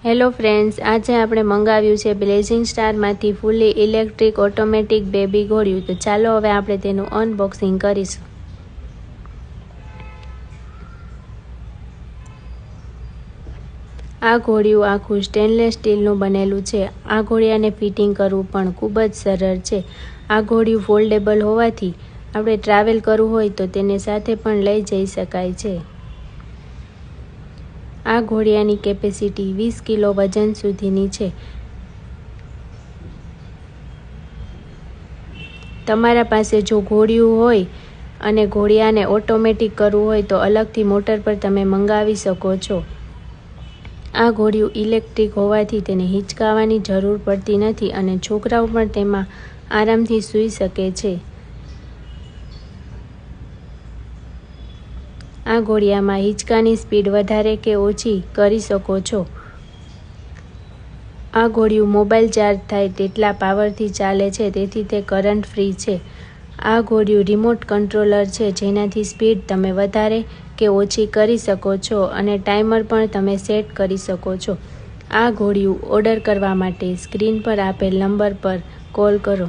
Hello friends, આજે આપણે મંગાવ્યું છે બ્લેઝિંગ સ્ટારમાંથી ફૂલી ઇલેક્ટ્રિક ઓટોમેટિક બેબી ઘોડિયું. તો ચાલો હવે આપણે તેનું અનબોક્સિંગ કરીશું. આ ઘોડિયું આખું સ્ટેનલેસ સ્ટીલનું બનેલું છે. આ ઘોડિયાને ફિટિંગ કરવું પણ ખૂબ જ સરળ છે. આ ઘોડિયું ફોલ્ડેબલ હોવાથી આપણે ટ્રાવેલ કરવું હોય તો તેને સાથે પણ લઈ જઈ શકાય છે. આ ઘોડિયાની કેપેસિટી 20 કિલો વજન સુધીની છે. તમારા પાસે જો ઘોડિયું હોય અને ઘોડિયાને ઓટોમેટિક કરવું હોય તો અલગથી મોટર પર તમે મંગાવી શકો છો. આ ઘોડિયું ઇલેક્ટ્રિક હોવાથી તેને હિંચકાવવાની જરૂર પડતી નથી અને છોકરાઓ પણ તેમાં આરામથી સૂઈ શકે છે. આ ઘોડિયામાં હિંચકાની સ્પીડ વધારે કે ઓછી કરી શકો છો. આ ઘોડિયું મોબાઈલ ચાર્જ થાય તેટલા પાવરથી ચાલે છે, તેથી તે કરંટ ફ્રી છે. આ ઘોડિયું રિમોટ કંટ્રોલર છે, જેનાથી સ્પીડ તમે વધારે કે ઓછી કરી શકો છો અને ટાઈમર પણ તમે સેટ કરી શકો છો. આ ઘોડિયું ઓર્ડર કરવા માટે સ્ક્રીન પર આપેલ નંબર પર કોલ કરો.